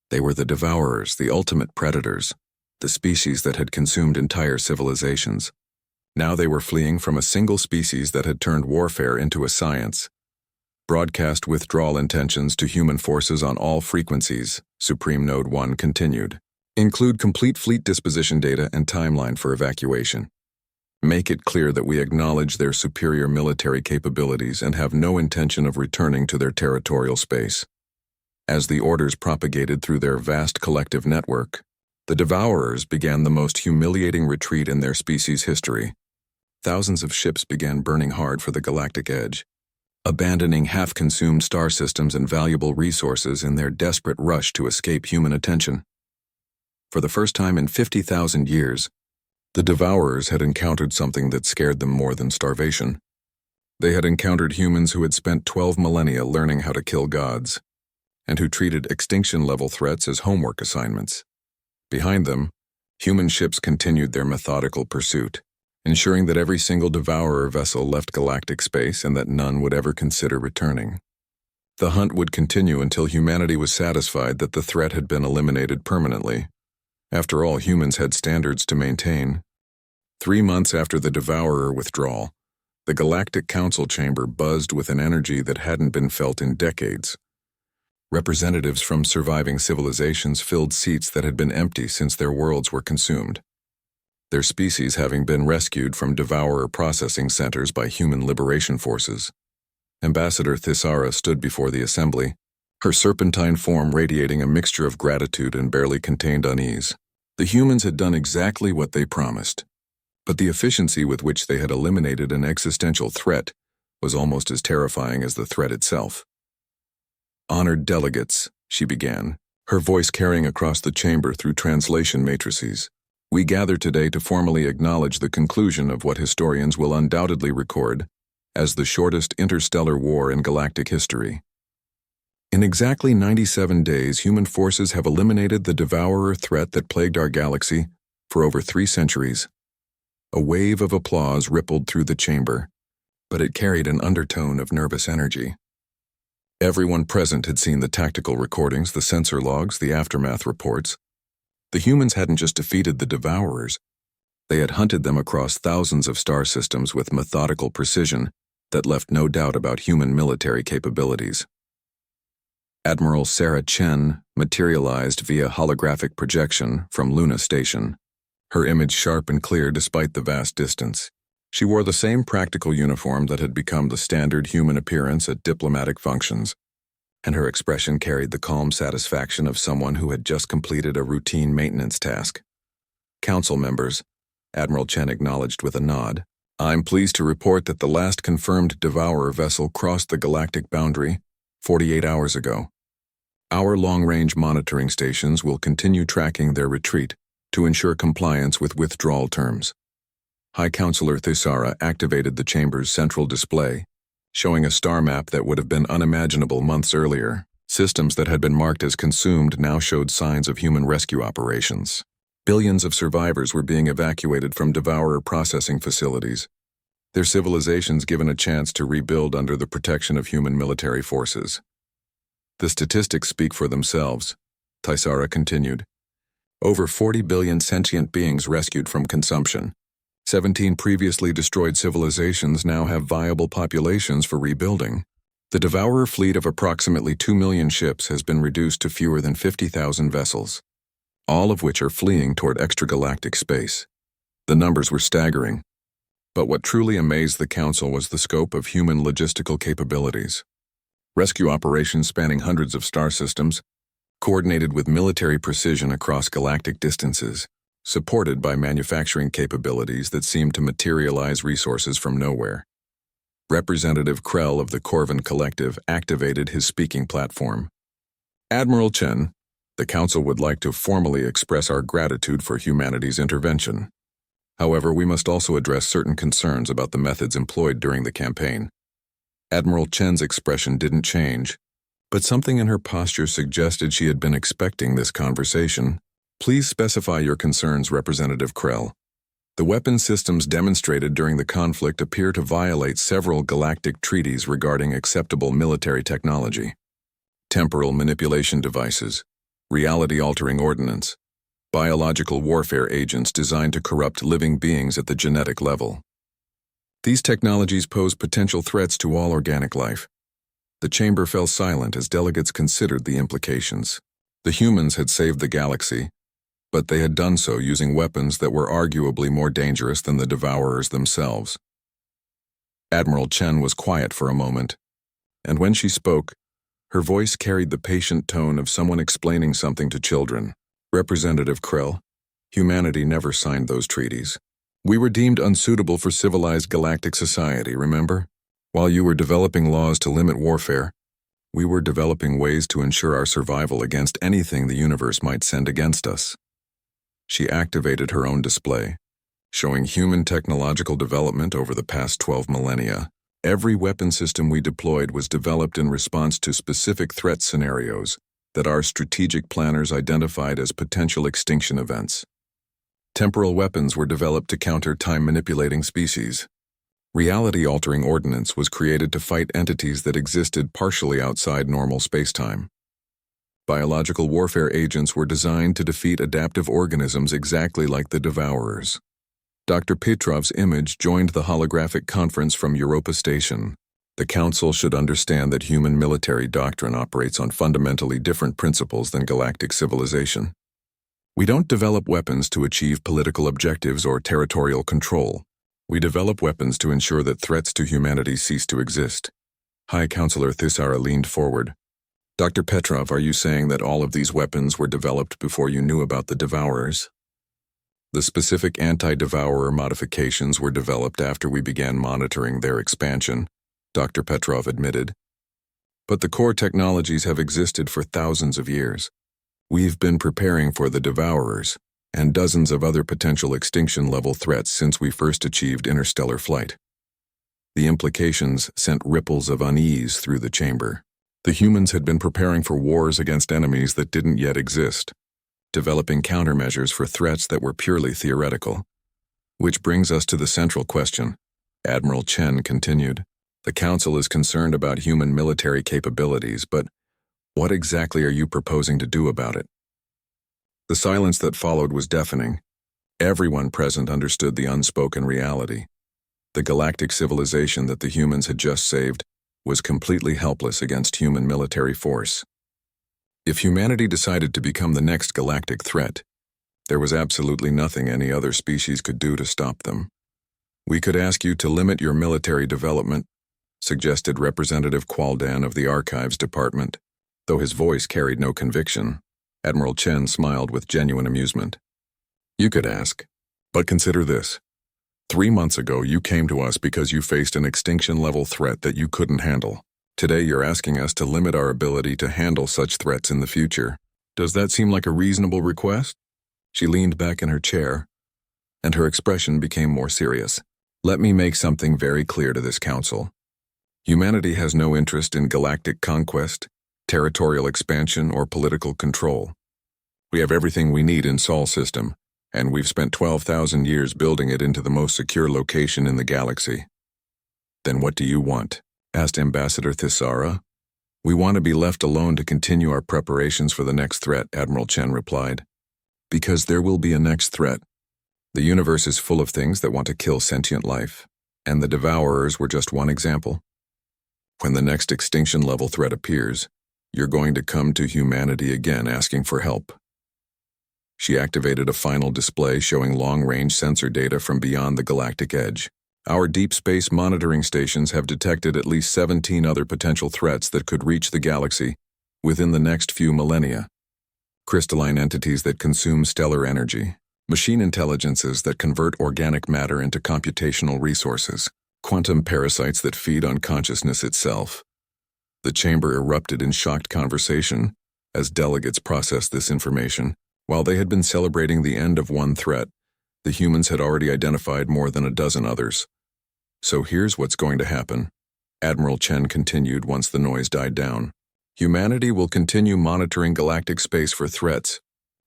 They were the devourers, the ultimate predators, the species that had consumed entire civilizations. Now they were fleeing from a single species that had turned warfare into a science. Broadcast withdrawal intentions to human forces on all frequencies, Supreme Node 1 continued. Include complete fleet disposition data and timeline for evacuation. Make it clear that we acknowledge their superior military capabilities and have no intention of returning to their territorial space. As the orders propagated through their vast collective network, the Devourers began the most humiliating retreat in their species' history. Thousands of ships began burning hard for the galactic edge, abandoning half-consumed star systems and valuable resources in their desperate rush to escape human attention. For the first time in 50,000 years, the Devourers had encountered something that scared them more than starvation. They had encountered humans who had spent 12 millennia learning how to kill gods, and who treated extinction-level threats as homework assignments. Behind them, human ships continued their methodical pursuit, ensuring that every single Devourer vessel left galactic space and that none would ever consider returning. The hunt would continue until humanity was satisfied that the threat had been eliminated permanently. After all, humans had standards to maintain. 3 months after the Devourer withdrawal, the Galactic Council chamber buzzed with an energy that hadn't been felt in decades. Representatives from surviving civilizations filled seats that had been empty since their worlds were consumed, their species having been rescued from Devourer processing centers by human liberation forces. Ambassador Thisara stood before the assembly, her serpentine form radiating a mixture of gratitude and barely contained unease. The humans had done exactly what they promised, but the efficiency with which they had eliminated an existential threat was almost as terrifying as the threat itself. "Honored delegates," she began, her voice carrying across the chamber through translation matrices. "We gather today to formally acknowledge the conclusion of what historians will undoubtedly record as the shortest interstellar war in galactic history. In exactly 97 days, human forces have eliminated the Devourer threat that plagued our galaxy for over 3 centuries. A wave of applause rippled through the chamber, but it carried an undertone of nervous energy. Everyone present had seen the tactical recordings, the sensor logs, the aftermath reports. The humans hadn't just defeated the Devourers, they had hunted them across thousands of star systems with methodical precision that left no doubt about human military capabilities. Admiral Sarah Chen materialized via holographic projection from Luna Station, her image sharp and clear despite the vast distance. She wore the same practical uniform that had become the standard human appearance at diplomatic functions, and her expression carried the calm satisfaction of someone who had just completed a routine maintenance task. "Council members," Admiral Chen acknowledged with a nod, "I'm pleased to report that the last confirmed Devourer vessel crossed the galactic boundary 48 hours ago. Our long-range monitoring stations will continue tracking their retreat to ensure compliance with withdrawal terms." High Counselor Thisara activated the chamber's central display, showing a star map that would have been unimaginable months earlier. Systems that had been marked as consumed now showed signs of human rescue operations. Billions of survivors were being evacuated from Devourer processing facilities, their civilizations given a chance to rebuild under the protection of human military forces. "The statistics speak for themselves," Thisara continued. "Over 40 billion sentient beings rescued from consumption. 17 previously destroyed civilizations now have viable populations for rebuilding. The Devourer fleet of approximately 2 million ships has been reduced to fewer than 50,000 vessels, all of which are fleeing toward extragalactic space." The numbers were staggering, but what truly amazed the Council was the scope of human logistical capabilities. Rescue operations spanning hundreds of star systems, coordinated with military precision across galactic distances, supported by manufacturing capabilities that seemed to materialize resources from nowhere. Representative Krell of the Corvin Collective activated his speaking platform. "Admiral Chen, the Council would like to formally express our gratitude for humanity's intervention. However, we must also address certain concerns about the methods employed during the campaign." Admiral Chen's expression didn't change, but something in her posture suggested she had been expecting this conversation. Please specify your concerns, Representative Krell. The weapon systems demonstrated during the conflict appear to violate several galactic treaties regarding acceptable military technology. Temporal manipulation devices, reality-altering ordnance, biological warfare agents designed to corrupt living beings at the genetic level. These technologies pose potential threats to all organic life. The chamber fell silent as delegates considered the implications. The humans had saved the galaxy, but they had done so using weapons that were arguably more dangerous than the Devourers themselves. Admiral Chen was quiet for a moment, and when she spoke, her voice carried the patient tone of someone explaining something to children. Representative Krell, humanity never signed those treaties. We were deemed unsuitable for civilized galactic society, remember? While you were developing laws to limit warfare, we were developing ways to ensure our survival against anything the universe might send against us. She activated her own display, showing human technological development over the past 12 millennia. Every weapon system we deployed was developed in response to specific threat scenarios that our strategic planners identified as potential extinction events. Temporal weapons were developed to counter time-manipulating species. Reality-altering ordnance was created to fight entities that existed partially outside normal spacetime. Biological warfare agents were designed to defeat adaptive organisms exactly like the Devourers. Dr. Petrov's image joined the holographic conference from Europa Station. The Council should understand that human military doctrine operates on fundamentally different principles than galactic civilization. We don't develop weapons to achieve political objectives or territorial control. We develop weapons to ensure that threats to humanity cease to exist. High Counselor Thisara leaned forward. Dr. Petrov, are you saying that all of these weapons were developed before you knew about the Devourers? The specific anti-Devourer modifications were developed after we began monitoring their expansion, Dr. Petrov admitted. But the core technologies have existed for thousands of years. We've been preparing for the Devourers and dozens of other potential extinction-level threats since we first achieved interstellar flight. The implications sent ripples of unease through the chamber. The humans had been preparing for wars against enemies that didn't yet exist, developing countermeasures for threats that were purely theoretical. Which brings us to the central question. Admiral Chen continued. The Council is concerned about human military capabilities, but what exactly are you proposing to do about it? The silence that followed was deafening. Everyone present understood the unspoken reality. The galactic civilization that the humans had just saved was completely helpless against human military force. If humanity decided to become the next galactic threat, there was absolutely nothing any other species could do to stop them. We could ask you to limit your military development, suggested Representative Qualdan of the Archives Department. Though his voice carried no conviction, Admiral Chen smiled with genuine amusement. You could ask, but consider this. 3 months ago, you came to us because you faced an extinction-level threat that you couldn't handle. Today, you're asking us to limit our ability to handle such threats in the future. Does that seem like a reasonable request? She leaned back in her chair, and her expression became more serious. Let me make something very clear to this council. Humanity has no interest in galactic conquest, territorial expansion, or political control. We have everything we need in Sol system, and we've spent 12,000 years building it into the most secure location in the galaxy. Then what do you want? Asked Ambassador Thisara. We want to be left alone to continue our preparations for the next threat, Admiral Chen replied. Because there will be a next threat. The universe is full of things that want to kill sentient life, and the Devourers were just one example. When the next extinction-level threat appears, you're going to come to humanity again asking for help. She activated a final display showing long-range sensor data from beyond the galactic edge. Our deep space monitoring stations have detected at least 17 other potential threats that could reach the galaxy within the next few millennia. Crystalline entities that consume stellar energy, machine intelligences that convert organic matter into computational resources, quantum parasites that feed on consciousness itself. The chamber erupted in shocked conversation as delegates processed this information. While they had been celebrating the end of one threat, the humans had already identified more than a dozen others. So here's what's going to happen, Admiral Chen continued once the noise died down. Humanity will continue monitoring galactic space for threats,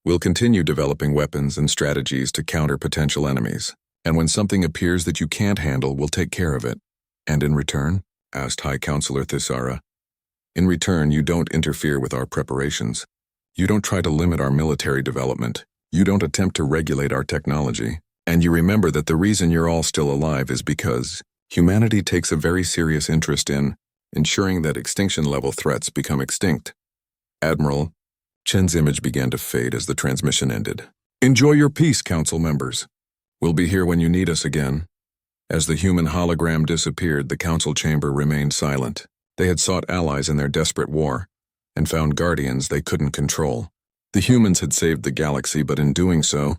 We'll continue developing weapons and strategies to counter potential enemies. And when something appears that you can't handle, we'll take care of it. And in return? Asked High Counselor Thisara. In return, you don't interfere with our preparations. You don't try to limit our military development. You don't attempt to regulate our technology. And you remember that the reason you're all still alive is because humanity takes a very serious interest in ensuring that extinction-level threats become extinct. Admiral, Chen's image began to fade as the transmission ended. Enjoy your peace, Council members. We'll be here when you need us again. As the human hologram disappeared, the Council chamber remained silent. They had sought allies in their desperate war, and found guardians they couldn't control. The humans had saved the galaxy, but in doing so,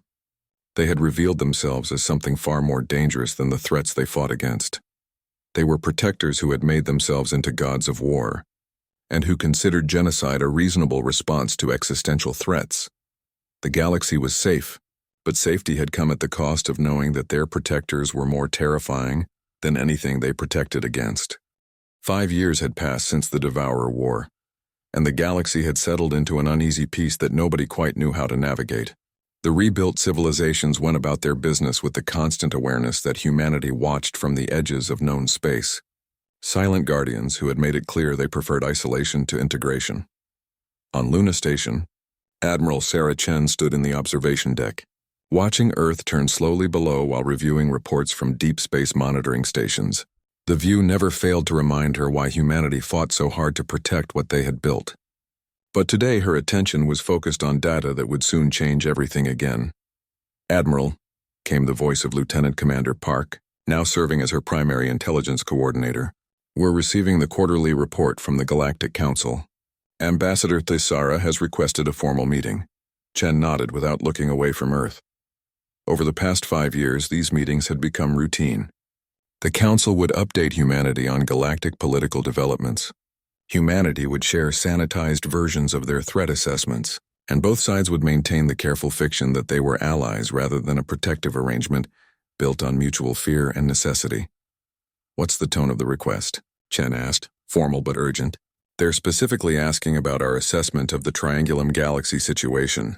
they had revealed themselves as something far more dangerous than the threats they fought against. They were protectors who had made themselves into gods of war, and who considered genocide a reasonable response to existential threats. The galaxy was safe, but safety had come at the cost of knowing that their protectors were more terrifying than anything they protected against. 5 years had passed since the Devourer War, and the galaxy had settled into an uneasy peace that nobody quite knew how to navigate. The rebuilt civilizations went about their business with the constant awareness that humanity watched from the edges of known space. Silent guardians who had made it clear they preferred isolation to integration. On Luna Station, Admiral Sarah Chen stood in the observation deck, watching Earth turn slowly below while reviewing reports from deep space monitoring stations. The view never failed to remind her why humanity fought so hard to protect what they had built. But today her attention was focused on data that would soon change everything again. Admiral, came the voice of Lieutenant Commander Park, now serving as her primary intelligence coordinator. We're receiving the quarterly report from the Galactic Council. Ambassador Thisara has requested a formal meeting. Chen nodded without looking away from Earth. Over the past 5 years, these meetings had become routine. The Council would update humanity on galactic political developments. Humanity would share sanitized versions of their threat assessments, and both sides would maintain the careful fiction that they were allies rather than a protective arrangement built on mutual fear and necessity. What's the tone of the request? Chen asked, formal but urgent. They're specifically asking about our assessment of the Triangulum Galaxy situation.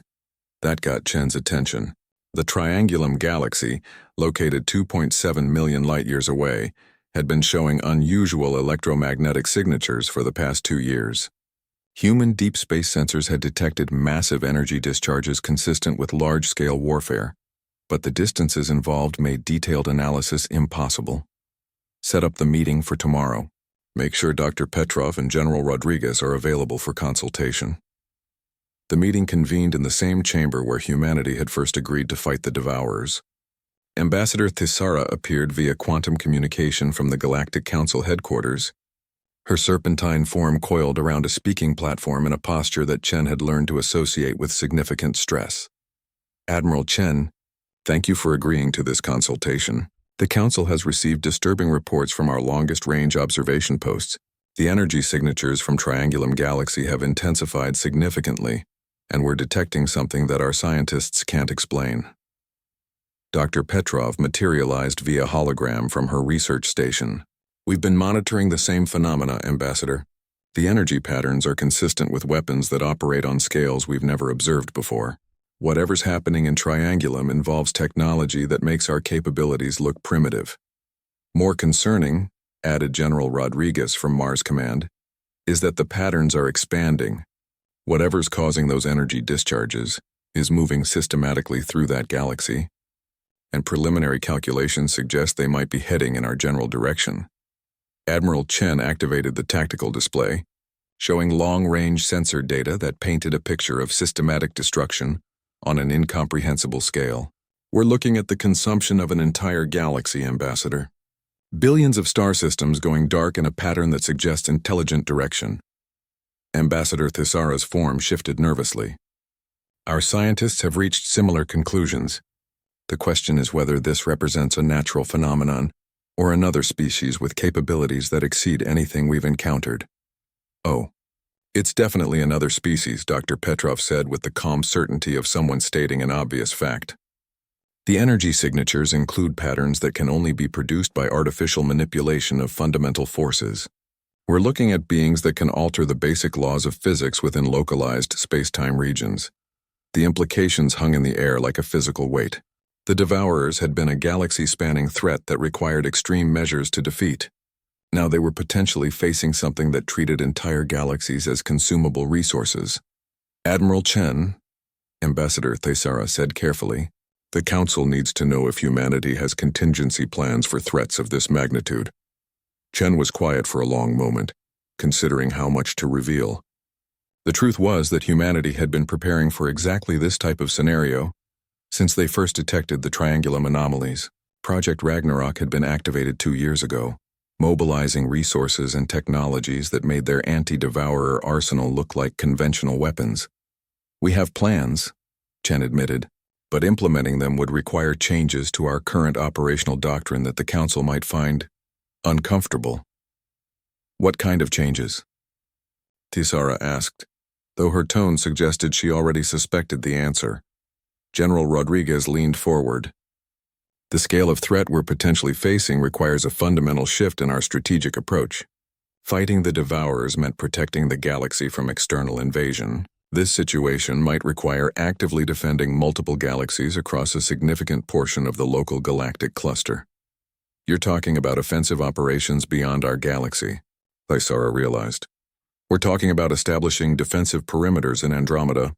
That got Chen's attention. The Triangulum Galaxy, located 2.7 million light-years away, had been showing unusual electromagnetic signatures for the past 2 years. Human deep space sensors had detected massive energy discharges consistent with large-scale warfare, but the distances involved made detailed analysis impossible. Set up the meeting for tomorrow. Make sure Dr. Petrov and General Rodriguez are available for consultation. The meeting convened in the same chamber where humanity had first agreed to fight the Devourers. Ambassador Thisara appeared via quantum communication from the Galactic Council headquarters. Her serpentine form coiled around a speaking platform in a posture that Chen had learned to associate with significant stress. Admiral Chen, thank you for agreeing to this consultation. The Council has received disturbing reports from our longest-range observation posts. The energy signatures from Triangulum Galaxy have intensified significantly, and we're detecting something that our scientists can't explain. Dr. Petrov materialized via hologram from her research station. We've been monitoring the same phenomena, Ambassador. The energy patterns are consistent with weapons that operate on scales we've never observed before. Whatever's happening in Triangulum involves technology that makes our capabilities look primitive. More concerning, added General Rodriguez from Mars Command, is that the patterns are expanding. Whatever's causing those energy discharges is moving systematically through that galaxy, and preliminary calculations suggest they might be heading in our general direction. Admiral Chen activated the tactical display, showing long-range sensor data that painted a picture of systematic destruction on an incomprehensible scale. We're looking at the consumption of an entire galaxy, Ambassador. Billions of star systems going dark in a pattern that suggests intelligent direction. Ambassador Thisara's form shifted nervously. Our scientists have reached similar conclusions. The question is whether this represents a natural phenomenon or another species with capabilities that exceed anything we've encountered. Oh, it's definitely another species, Dr. Petrov said with the calm certainty of someone stating an obvious fact. The energy signatures include patterns that can only be produced by artificial manipulation of fundamental forces. We're looking at beings that can alter the basic laws of physics within localized space-time regions. The implications hung in the air like a physical weight. The Devourers had been a galaxy-spanning threat that required extreme measures to defeat. Now they were potentially facing something that treated entire galaxies as consumable resources. Admiral Chen, Ambassador Thaisara said carefully, "The Council needs to know if humanity has contingency plans for threats of this magnitude." Chen was quiet for a long moment, considering how much to reveal. The truth was that humanity had been preparing for exactly this type of scenario since they first detected the Triangulum anomalies. Project Ragnarok had been activated 2 years ago, mobilizing resources and technologies that made their anti-devourer arsenal look like conventional weapons. "We have plans," Chen admitted, "but implementing them would require changes to our current operational doctrine that the Council might find uncomfortable." "What kind of changes?" Thaisara asked, though her tone suggested she already suspected the answer. General Rodriguez leaned forward. "The scale of threat we're potentially facing requires a fundamental shift in our strategic approach. Fighting the Devourers meant protecting the galaxy from external invasion. This situation might require actively defending multiple galaxies across a significant portion of the local galactic cluster." "You're talking about offensive operations beyond our galaxy," Thaisara realized. "We're talking about establishing defensive perimeters in Andromeda,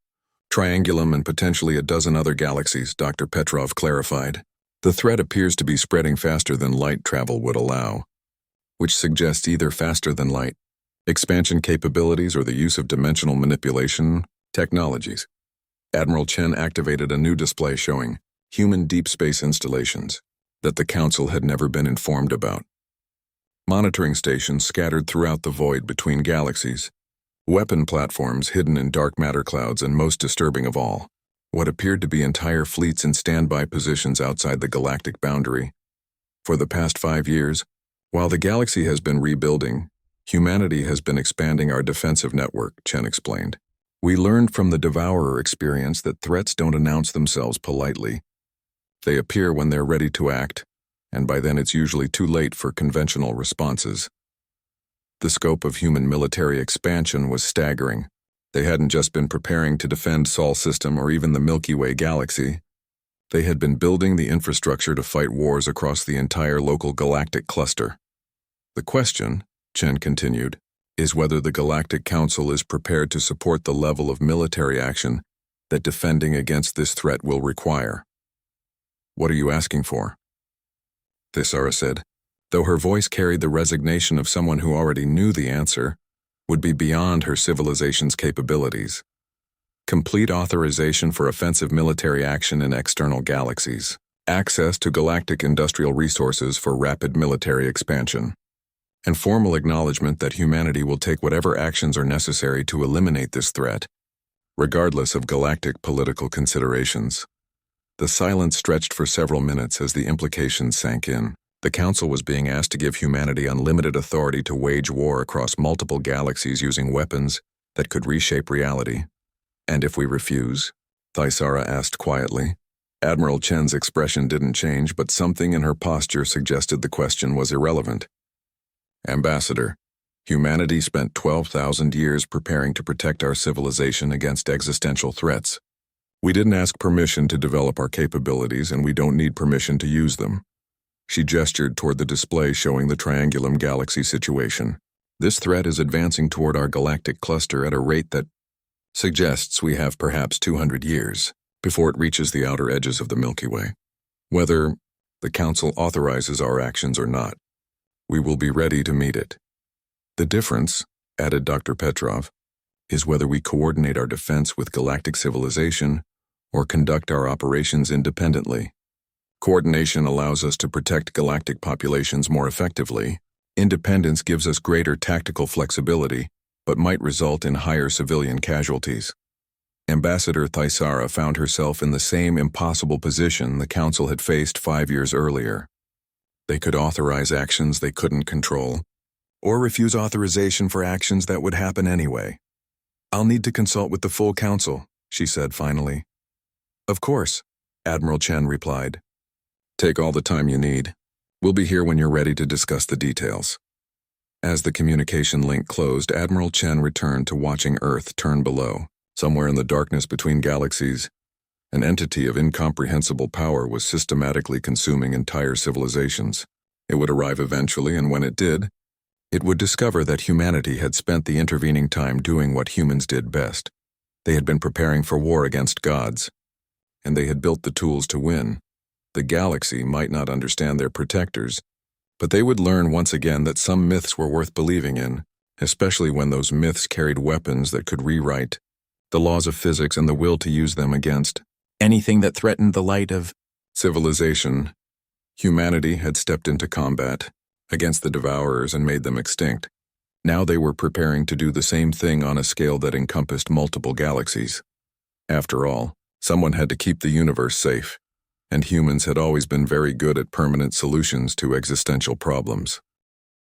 Triangulum, and potentially a dozen other galaxies," Dr. Petrov clarified. "The threat appears to be spreading faster than light travel would allow, which suggests either faster than light, expansion capabilities, or the use of dimensional manipulation technologies." Admiral Chen activated a new display showing human deep space installations that the Council had never been informed about. Monitoring stations scattered throughout the void between galaxies, weapon platforms hidden in dark matter clouds, and most disturbing of all, what appeared to be entire fleets in standby positions outside the galactic boundary. For the past 5 years, while the galaxy has been rebuilding, humanity has been expanding our defensive network, Chen explained. "We learned from the Devourer experience that threats don't announce themselves politely. They appear when they're ready to act, and by then it's usually too late for conventional responses." The scope of human military expansion was staggering. They hadn't just been preparing to defend Sol System or even the Milky Way galaxy. They had been building the infrastructure to fight wars across the entire local galactic cluster. "The question," Chen continued, "is whether the Galactic Council is prepared to support the level of military action that defending against this threat will require." "What are you asking for?" Thaisara said, though her voice carried the resignation of someone who already knew the answer would be beyond her civilization's capabilities. "Complete authorization for offensive military action in external galaxies, access to galactic industrial resources for rapid military expansion, and formal acknowledgement that humanity will take whatever actions are necessary to eliminate this threat, regardless of galactic political considerations." The silence stretched for several minutes as the implications sank in. The Council was being asked to give humanity unlimited authority to wage war across multiple galaxies using weapons that could reshape reality. "And if we refuse?" Thaisara asked quietly. Admiral Chen's expression didn't change, but something in her posture suggested the question was irrelevant. "Ambassador, humanity spent 12,000 years preparing to protect our civilization against existential threats. We didn't ask permission to develop our capabilities, and we don't need permission to use them." She gestured toward the display showing the Triangulum galaxy situation. "This threat is advancing toward our galactic cluster at a rate that suggests we have perhaps 200 years before it reaches the outer edges of the Milky Way. Whether the Council authorizes our actions or not, we will be ready to meet it. The difference," added Dr. Petrov, "is whether we coordinate our defense with galactic civilization or conduct our operations independently. Coordination allows us to protect galactic populations more effectively. Independence gives us greater tactical flexibility, but might result in higher civilian casualties." Ambassador Thaisara found herself in the same impossible position the Council had faced 5 years earlier. They could authorize actions they couldn't control, or refuse authorization for actions that would happen anyway. "I'll need to consult with the full Council," she said finally. "Of course," Admiral Chen replied. "Take all the time you need. We'll be here when you're ready to discuss the details." As the communication link closed, Admiral Chen returned to watching Earth turn below. Somewhere in the darkness between galaxies, an entity of incomprehensible power was systematically consuming entire civilizations. It would arrive eventually, and when it did, it would discover that humanity had spent the intervening time doing what humans did best. They had been preparing for war against gods, and they had built the tools to win. The galaxy might not understand their protectors, but they would learn once again that some myths were worth believing in, especially when those myths carried weapons that could rewrite the laws of physics and the will to use them against anything that threatened the light of civilization. Humanity had stepped into combat against the Devourers and made them extinct. Now they were preparing to do the same thing on a scale that encompassed multiple galaxies. After all, someone had to keep the universe safe, and humans had always been very good at permanent solutions to existential problems.